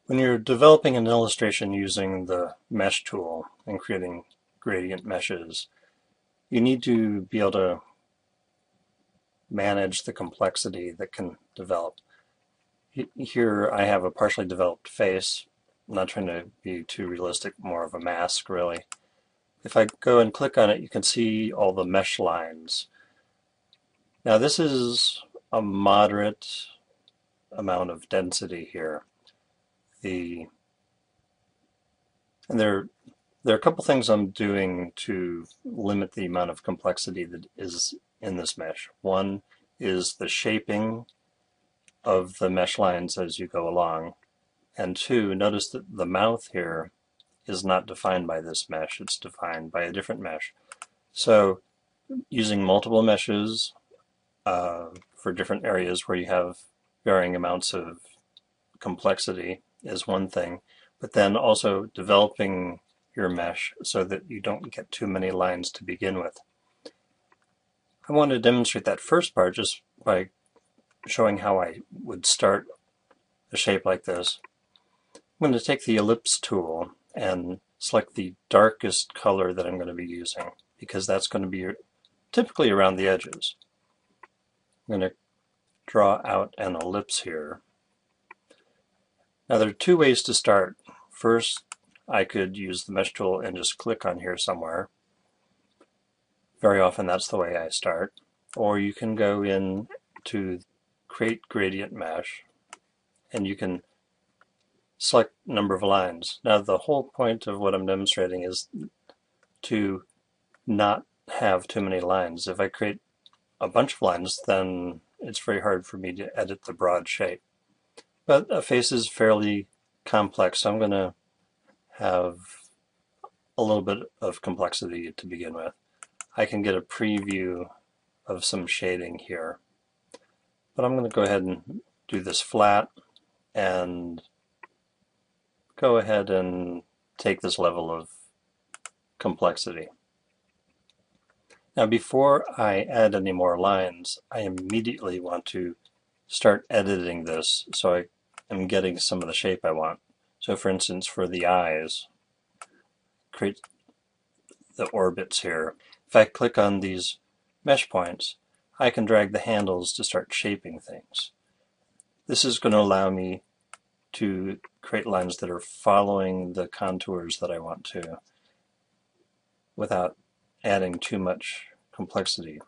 When you're developing an illustration using the mesh tool and creating gradient meshes, you need to be able to manage the complexity that can develop. Here I have a partially developed face. I'm not trying to be too realistic, more of a mask really. If I go and click on it, you can see all the mesh lines. Now this is a moderate amount of density here. And there are a couple things I'm doing to limit the amount of complexity that is in this mesh. One is the shaping of the mesh lines as you go along. And two, notice that the mouth here is not defined by this mesh, it's defined by a different mesh. So using multiple meshes for different areas where you have varying amounts of complexity is one thing, but then also developing your mesh so that you don't get too many lines to begin with. I want to demonstrate that first part just by showing how I would start a shape like this. I'm going to take the ellipse tool and select the darkest color that I'm going to be using because that's going to be typically around the edges. I'm going to draw out an ellipse here. Now there are two ways to start. First, I could use the mesh tool and just click on here somewhere. Very often that's the way I start. Or you can go in to create gradient mesh and you can select number of lines. Now the whole point of what I'm demonstrating is to not have too many lines. If I create a bunch of lines, then it's very hard for me to edit the broad shape. But a face is fairly complex, so I'm going to have a little bit of complexity to begin with. I can get a preview of some shading here. But I'm going to go ahead and do this flat and go ahead and take this level of complexity. Now before I add any more lines, I immediately want to start editing this so I am getting some of the shape I want. So for instance, for the eyes, create the orbits here. If I click on these mesh points, I can drag the handles to start shaping things. This is going to allow me to create lines that are following the contours that I want to without adding too much complexity.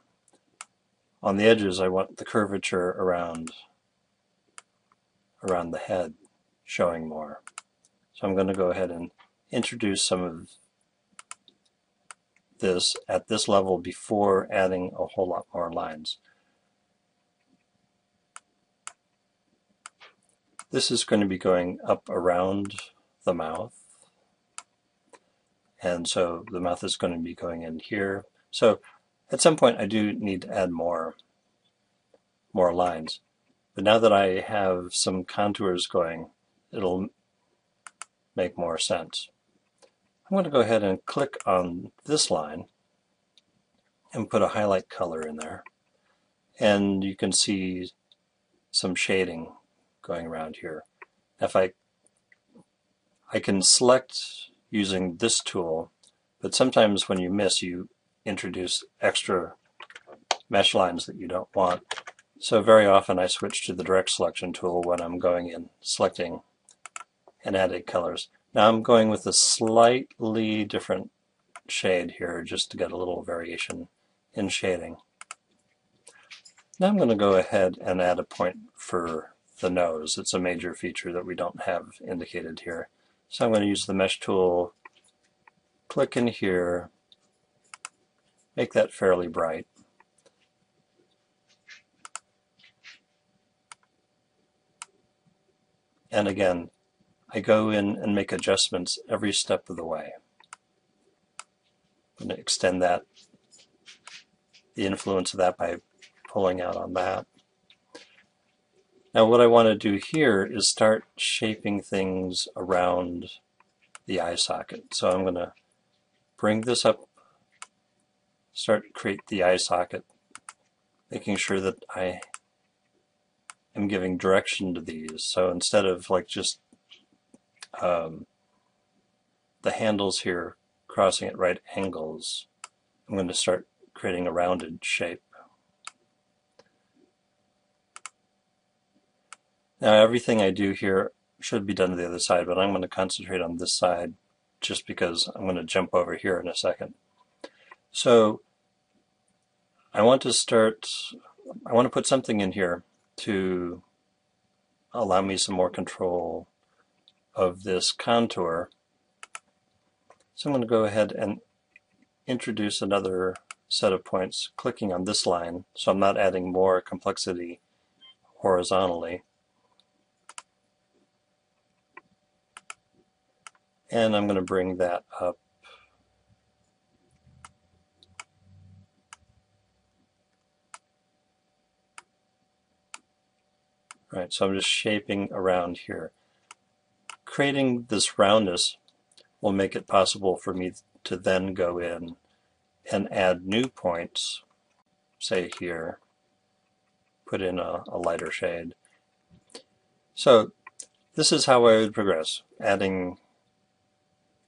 On the edges, I want the curvature around the head showing more. So I'm going to go ahead and introduce some of this at this level before adding a whole lot more lines. This is going to be going up around the mouth, and so the mouth is going to be going in here. So at some point I do need to add more lines. But now that I have some contours going, it'll make more sense. I'm going to go ahead and click on this line and put a highlight color in there. And you can see some shading going around here. If I can select using this tool, but sometimes when you miss, you introduce extra mesh lines that you don't want. So very often I switch to the direct selection tool when I'm going in, selecting and adding colors. Now I'm going with a slightly different shade here just to get a little variation in shading. Now I'm going to go ahead and add a point for the nose. It's a major feature that we don't have indicated here. So I'm going to use the mesh tool, click in here, make that fairly bright. And again, I go in and make adjustments every step of the way. I'm going to extend the influence of that by pulling out on that. Now what I want to do here is start shaping things around the eye socket. So I'm going to bring this up, create the eye socket, making sure that I am giving direction to these. So instead of like just the handles here crossing at right angles, I'm going to start creating a rounded shape. Now everything I do here should be done to the other side, but I'm going to concentrate on this side just because I'm going to jump over here in a second. So I want to put something in here to allow me some more control of this contour. So I'm going to go ahead and introduce another set of points clicking on this line, so I'm not adding more complexity horizontally. And I'm going to bring that up. Right, so I'm just shaping around here. Creating this roundness will make it possible for me to then go in and add new points, say here, put in a lighter shade. So this is how I would progress, adding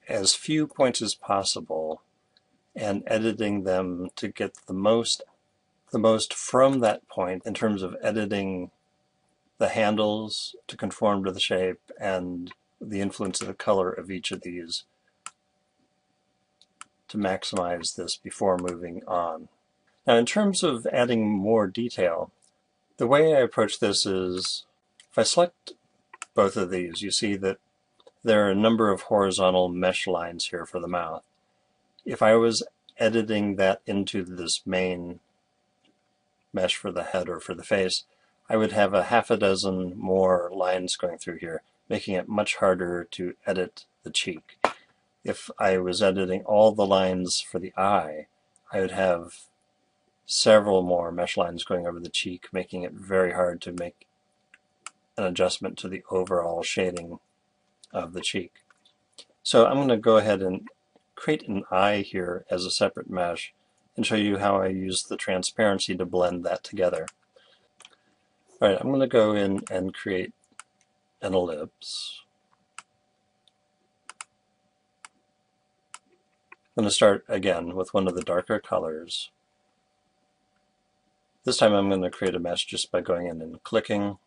as few points as possible and editing them to get the most from that point in terms of editing the handles to conform to the shape and the influence of the color of each of these to maximize this before moving on. Now in terms of adding more detail, the way I approach this is if I select both of these, you see that there are a number of horizontal mesh lines here for the mouth. If I was editing that into this main mesh for the head or for the face, I would have a half a dozen more lines going through here, making it much harder to edit the cheek. If I was editing all the lines for the eye, I would have several more mesh lines going over the cheek, making it very hard to make an adjustment to the overall shading of the cheek. So I'm going to go ahead and create an eye here as a separate mesh and show you how I use the transparency to blend that together. All right, I'm going to go in and create an ellipse. I'm going to start again with one of the darker colors. This time I'm going to create a mesh just by going in and clicking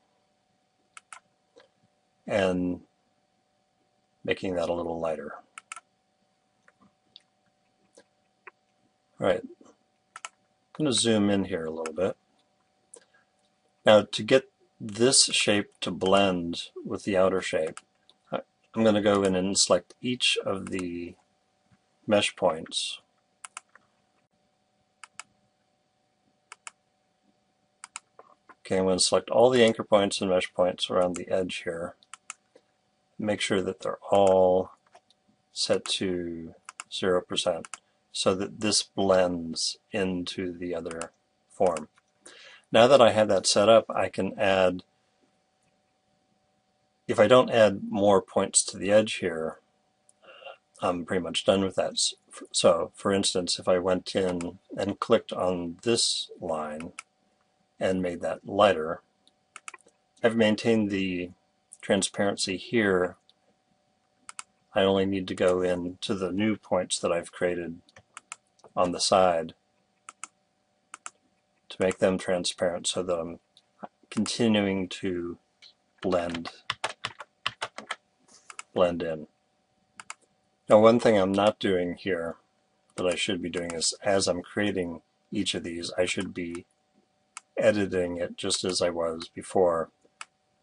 and making that a little lighter. All right, I'm going to zoom in here a little bit. Now to get this shape to blend with the outer shape, I'm going to go in and select each of the mesh points. Okay, I'm going to select all the anchor points and mesh points around the edge here. Make sure that they're all set to 0% so that this blends into the other form. Now that I have that set up, I can add, if I don't add more points to the edge here, I'm pretty much done with that. So, for instance, if I went in and clicked on this line and made that lighter, I've maintained the transparency here. I only need to go in to the new points that I've created on the side to make them transparent so that I'm continuing to blend in. Now one thing I'm not doing here that I should be doing is as I'm creating each of these, I should be editing it just as I was before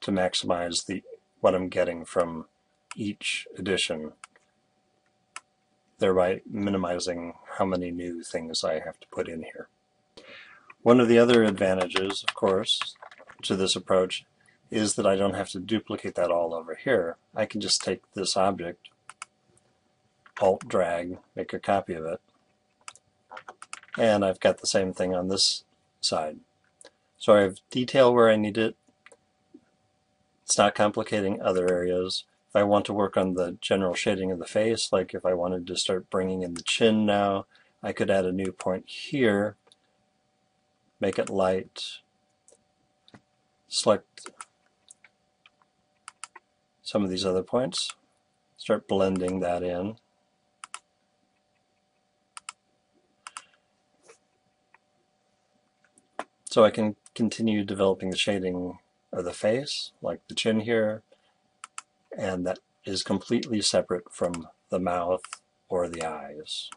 to maximize what I'm getting from each edition, thereby minimizing how many new things I have to put in here. One of the other advantages, of course, to this approach is that I don't have to duplicate that all over here. I can just take this object, Alt-drag, make a copy of it, and I've got the same thing on this side. So I have detail where I need it. It's not complicating other areas. If I want to work on the general shading of the face, like if I wanted to start bringing in the chin now, I could add a new point here, make it light, select some of these other points, start blending that in. So I can continue developing the shading of the face, like the chin here, and that is completely separate from the mouth or the eyes.